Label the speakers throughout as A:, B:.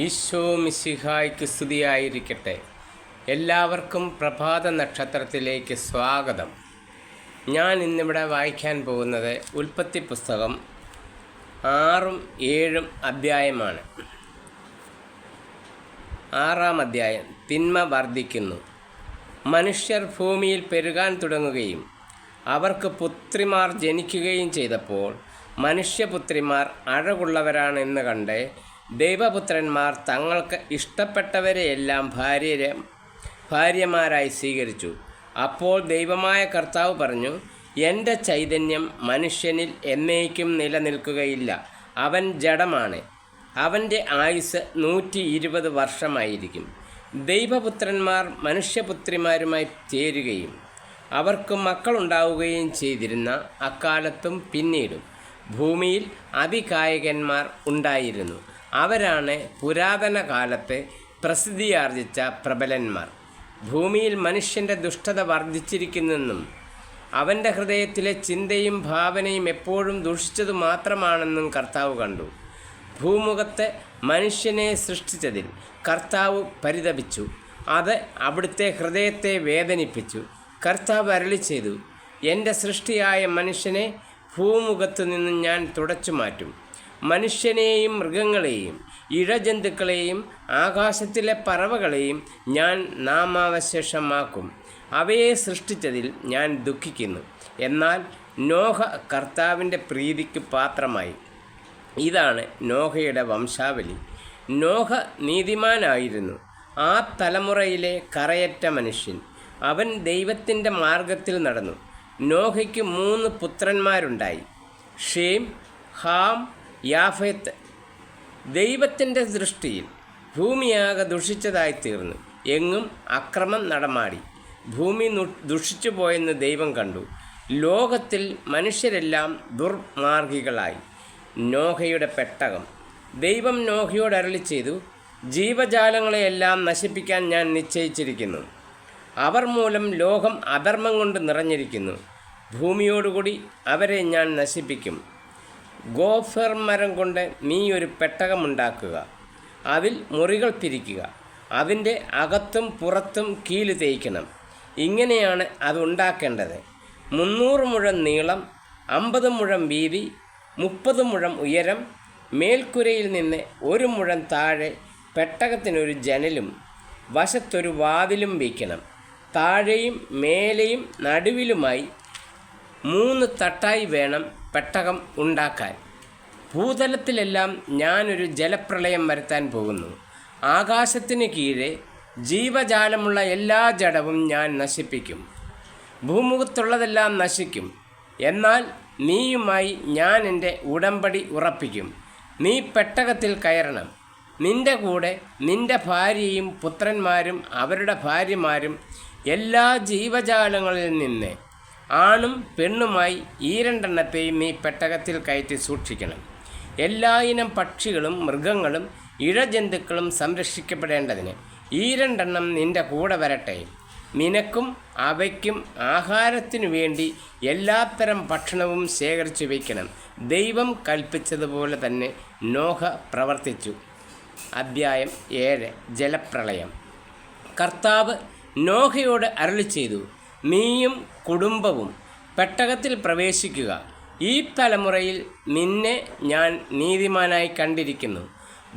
A: ഈശോ മിശിഹായ്ക്ക് സ്തുതിയായിരിക്കട്ടെ. എല്ലാവർക്കും പ്രഭാത നക്ഷത്രത്തിലേക്ക് സ്വാഗതം. ഞാൻ ഇന്നിവിടെ വായിക്കാൻ പോകുന്നത് ഉൽപ്പത്തി പുസ്തകം 6ഉം 7ഉം അധ്യായമാണ്. 6-ാം അധ്യായം. തിന്മ വർദ്ധിക്കുന്നു. മനുഷ്യർ ഭൂമിയിൽ പെരുകാൻ തുടങ്ങുകയും അവർക്ക് പുത്രിമാർ ജനിക്കുകയും ചെയ്തപ്പോൾ മനുഷ്യപുത്രിമാർ അഴകുള്ളവരാണെന്ന് കണ്ട് ദൈവപുത്രന്മാർ തങ്ങൾക്ക് ഇഷ്ടപ്പെട്ടവരെയെല്ലാം ഭാര്യമാരായി സ്വീകരിച്ചു. അപ്പോൾ ദൈവമായ കർത്താവ് പറഞ്ഞു, എൻ്റെ ചൈതന്യം മനുഷ്യനിൽ എന്നേക്കും നിലനിൽക്കുകയില്ല. അവൻ ജഡമാണ്. അവൻ്റെ ആയുസ് 120 വർഷമായിരിക്കും. ദൈവപുത്രന്മാർ മനുഷ്യപുത്രിമാരുമായി ചേരുകയും അവർക്ക് മക്കളുണ്ടാവുകയും ചെയ്തിരുന്ന അക്കാലത്തും പിന്നീടും ഭൂമിയിൽ അതികായകന്മാർ ഉണ്ടായിരുന്നു. അവരാണ് പുരാതന കാലത്ത് പ്രസിദ്ധിയാർജിച്ച പ്രബലന്മാർ. ഭൂമിയിൽ മനുഷ്യൻ്റെ ദുഷ്ടത വർദ്ധിച്ചിരിക്കുന്നെന്നും അവൻ്റെ ഹൃദയത്തിലെ ചിന്തയും ഭാവനയും എപ്പോഴും ദുഷിച്ചതു മാത്രമാണെന്നും കർത്താവ് കണ്ടു. ഭൂമുഖത്ത് മനുഷ്യനെ സൃഷ്ടിച്ചതിൽ കർത്താവ് പരിതപിച്ചു. അത് അവിടുത്തെ ഹൃദയത്തെ വേദനിപ്പിച്ചു. കർത്താവ് അരുളി ചെയ്തു, എൻ്റെ സൃഷ്ടിയായ മനുഷ്യനെ ഭൂമുഖത്തു നിന്ന് ഞാൻ തുടച്ചു മാറ്റും. മനുഷ്യനെയും മൃഗങ്ങളെയും ഇഴജന്തുക്കളെയും ആകാശത്തിലെ പറവകളെയും ഞാൻ നാമാവശേഷമാക്കും. അവയെ സൃഷ്ടിച്ചതിൽ ഞാൻ ദുഃഖിക്കുന്നു. എന്നാൽ നോഹ കർത്താവിൻ്റെ പ്രീതിക്ക് പാത്രമായി. ഇതാണ് നോഹയുടെ വംശാവലി. നോഹ നീതിമാനായിരുന്നു, ആ തലമുറയിലെ കറയറ്റ മനുഷ്യൻ. അവൻ ദൈവത്തിൻ്റെ മാർഗത്തിൽ നടന്നു. നോഹയ്ക്ക് 3 പുത്രന്മാരുണ്ടായി, ഷേം, ഹാം, യാഫെത്ത്. ദൈവത്തിൻ്റെ ദൃഷ്ടിയിൽ ഭൂമിയാകെ ദുഷിച്ചതായിത്തീർന്നു. എങ്ങും അക്രമം നടമാടി. ഭൂമി ദുഷിച്ചു പോയെന്ന് ദൈവം കണ്ടു. ലോകത്തിൽ മനുഷ്യരെല്ലാം ദുർമാർഗികളായി. നോഹയുടെ പെട്ടകം. ദൈവം നോഹയോട് അരുളി ചെയ്തു, ജീവജാലങ്ങളെയെല്ലാം നശിപ്പിക്കാൻ ഞാൻ നിശ്ചയിച്ചിരിക്കുന്നു. അവർ മൂലം ലോകം അധർമ്മം കൊണ്ട് നിറഞ്ഞിരിക്കുന്നു. ഭൂമിയോടുകൂടി അവരെ ഞാൻ നശിപ്പിക്കും. ഗോഫർ മരം കൊണ്ട് നീ ഒരു പെട്ടകമുണ്ടാക്കുക. അതിൽ മുറികൾ പിരിക്കുക. അതിൻ്റെ അകത്തും പുറത്തും കീല് തേയ്ക്കണം. ഇങ്ങനെയാണ് അത് ഉണ്ടാക്കേണ്ടത്. 300 മുഴം നീളം, 50 മുഴം വീതി, 30 മുഴം ഉയരം. മേൽക്കുരയിൽ നിന്ന് 1 മുഴം താഴെ പെട്ടകത്തിനൊരു ജനലും വശത്തൊരു വാതിലും വയ്ക്കണം. താഴെയും മേലെയും നടുവിലുമായി 3 തട്ടായി വേണം പെട്ടകം ഉണ്ടാക്കാൻ. ഭൂതലത്തിലെല്ലാം ഞാനൊരു ജലപ്രളയം വരുത്താൻ പോകുന്നു. ആകാശത്തിന് കീഴെ ജീവജാലമുള്ള എല്ലാ ജഡവും ഞാൻ നശിപ്പിക്കും. ഭൂമുഖത്തുള്ളതെല്ലാം നശിക്കും. എന്നാൽ നീയുമായി ഞാൻ എൻ്റെ ഉടമ്പടി ഉറപ്പിക്കും. നീ പെട്ടകത്തിൽ കയറണം. നിൻ്റെ കൂടെ നിൻ്റെ ഭാര്യയും പുത്രന്മാരും അവരുടെ ഭാര്യമാരും എല്ലാ ജീവജാലങ്ങളിൽ നിന്ന് ആണും പെണ്ണുമായി ഈ 2 എണ്ണത്തെയും നീ പെട്ടകത്തിൽ കയറ്റി സൂക്ഷിക്കണം. എല്ലാ ഇനം പക്ഷികളും മൃഗങ്ങളും ഇഴജന്തുക്കളും സംരക്ഷിക്കപ്പെടേണ്ടതിന് ഈ 2 എണ്ണം നിൻ്റെ കൂടെ വരട്ടെ. നിനക്കും അവയ്ക്കും ആഹാരത്തിനു വേണ്ടി എല്ലാത്തരം ഭക്ഷണവും ശേഖരിച്ചു വയ്ക്കണം. ദൈവം കൽപ്പിച്ചതുപോലെ തന്നെ നോഹ പ്രവർത്തിച്ചു. അധ്യായം 7. ജലപ്രളയം. കർത്താവ് നോഹയോട് അരുളി ചെയ്തു, നീയും കുടുംബവും പെട്ടകത്തിൽ പ്രവേശിക്കുക. ഈ തലമുറയിൽ നിന്നെ ഞാൻ നീതിമാനായി കണ്ടിരിക്കുന്നു.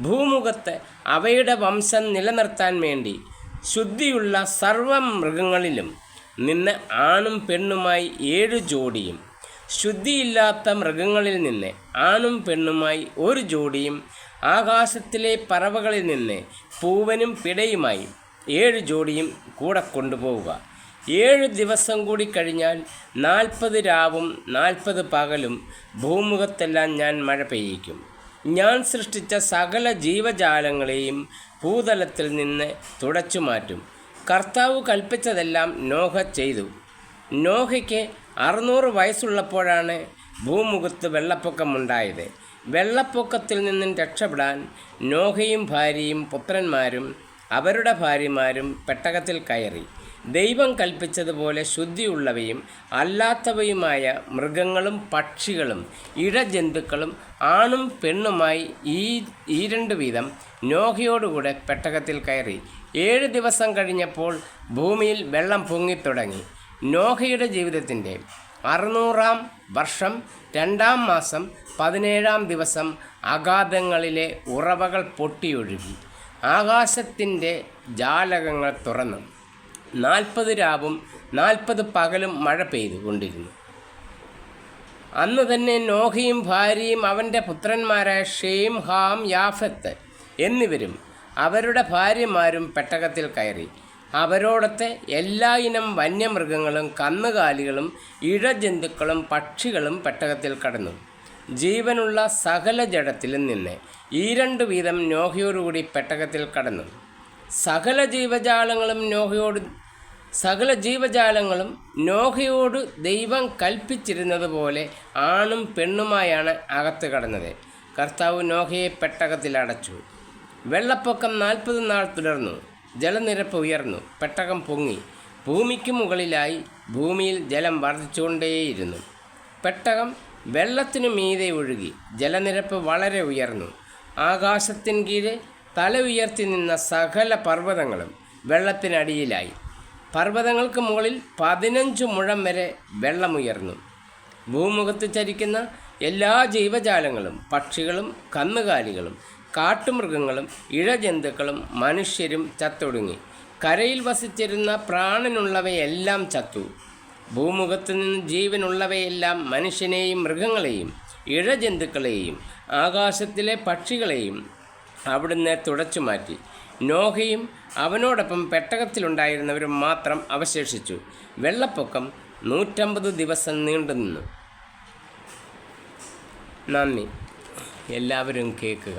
A: ഭൂമുഖത്ത് അവയുടെ വംശം നിലനിർത്താൻ വേണ്ടി ശുദ്ധിയുള്ള സർവ്വ മൃഗങ്ങളിലും നിന്ന് ആണും പെണ്ണുമായി 7 ജോഡിയും, ശുദ്ധിയില്ലാത്ത മൃഗങ്ങളിൽ നിന്ന് ആണും പെണ്ണുമായി 1 ജോഡിയും, ആകാശത്തിലെ പറവകളിൽ നിന്ന് പൂവനും പിടയുമായി 7 ജോഡിയും കൂടെ കൊണ്ടുപോവുക. 7 ദിവസം കൂടി കഴിഞ്ഞാൽ 40 രാവും 40 പകലും ഭൂമുഖത്തെല്ലാം ഞാൻ മഴ പെയ്യിക്കും. ഞാൻ സൃഷ്ടിച്ച സകല ജീവജാലങ്ങളെയും ഭൂതലത്തിൽ നിന്ന് തുടച്ചു മാറ്റും. കർത്താവ് കൽപ്പിച്ചതെല്ലാം നോഹ ചെയ്തു. നോഹയ്ക്ക് 600 വയസ്സുള്ളപ്പോഴാണ് ഭൂമുഖത്ത് വെള്ളപ്പൊക്കമുണ്ടായത്. വെള്ളപ്പൊക്കത്തിൽ നിന്നും രക്ഷപ്പെടാൻ നോഹയും ഭാര്യയും പുത്രന്മാരും അവരുടെ ഭാര്യമാരും പെട്ടകത്തിൽ കയറി. ദൈവം കൽപ്പിച്ചതുപോലെ ശുദ്ധിയുള്ളവയും അല്ലാത്തവയുമായ മൃഗങ്ങളും പക്ഷികളും ഇഴജന്തുക്കളും ആണും പെണ്ണുമായി ഈ 2 വീതം നോഹയോടുകൂടെ പെട്ടകത്തിൽ കയറി. 7 ദിവസം കഴിഞ്ഞപ്പോൾ ഭൂമിയിൽ വെള്ളം പൊങ്ങിത്തുടങ്ങി. നോഹയുടെ ജീവിതത്തിൻ്റെ 600-ാം വർഷം 2-ാം മാസം 17-ാം ദിവസം അഗാധങ്ങളിലെ ഉറവകൾ പൊട്ടിയൊഴുകി. ആകാശത്തിൻ്റെ ജാലകങ്ങൾ തുറന്നു. 40 രാവും 40 പകലും മഴ പെയ്തുകൊണ്ടിരുന്നു. അന്ന് തന്നെ നോഹയും ഭാര്യയും അവൻ്റെ പുത്രന്മാരായ ഷേം, ഹാം, യാഫത്ത് എന്നിവരും അവരുടെ ഭാര്യമാരും പെട്ടകത്തിൽ കയറി. അവരോടൊത്ത് എല്ലാ ഇനം വന്യമൃഗങ്ങളും കന്നുകാലികളും ഇഴജന്തുക്കളും പക്ഷികളും പെട്ടകത്തിൽ കടന്നു. ജീവനുള്ള സകല ജഡത്തിലും നിന്ന് ഈ 2 വീതം നോഹയോടുകൂടി പെട്ടകത്തിൽ കടന്നു. സകല ജീവജാലങ്ങളും നോഹയോട് ദൈവം കൽപ്പിച്ചിരുന്നത് പോലെ ആണും പെണ്ണുമായാണ് അകത്ത് കടന്നത്. കർത്താവ് നോഹയെ പെട്ടകത്തിൽ അടച്ചു. വെള്ളപ്പൊക്കം 40 നാൾ തുടർന്നു. ജലനിരപ്പ് ഉയർന്നു. പെട്ടകം പൊങ്ങി. ഭൂമിക്ക് മുകളിലായി ഭൂമിയിൽ ജലം വർദ്ധിച്ചുകൊണ്ടേയിരുന്നു. പെട്ടകം വെള്ളത്തിനു മീതെ ഒഴുകി. ജലനിരപ്പ് വളരെ ഉയർന്നു. ആകാശത്തിന് കീഴെ തല ഉയർത്തി നിന്ന സകല പർവ്വതങ്ങളും വെള്ളത്തിനടിയിലായി. പർവ്വതങ്ങൾക്ക് മുകളിൽ 15 മുഴം വരെ വെള്ളമുയർന്നു. ഭൂമുഖത്ത് ചരിക്കുന്ന എല്ലാ ജീവജാലങ്ങളും പക്ഷികളും കന്നുകാലികളും കാട്ടുമൃഗങ്ങളും ഇഴജന്തുക്കളും മനുഷ്യരും ചത്തൊടുങ്ങി. കരയിൽ വസിച്ചിരുന്ന പ്രാണനുള്ളവയെല്ലാം ചത്തു. ഭൂമുഖത്തു നിന്ന് ജീവനുള്ളവയെല്ലാം മനുഷ്യനെയും മൃഗങ്ങളെയും ഇഴജന്തുക്കളെയും ആകാശത്തിലെ പക്ഷികളെയും അവിടുന്ന് തുടച്ചു മാറ്റി. നോഹയും അവനോടൊപ്പം പെട്ടകത്തിലുണ്ടായിരുന്നവരും മാത്രം അവശേഷിച്ചു. വെള്ളപ്പൊക്കം 150 ദിവസം നീണ്ടുനിന്നു. നന്ദി. എല്ലാവരും കേൾക്കുക.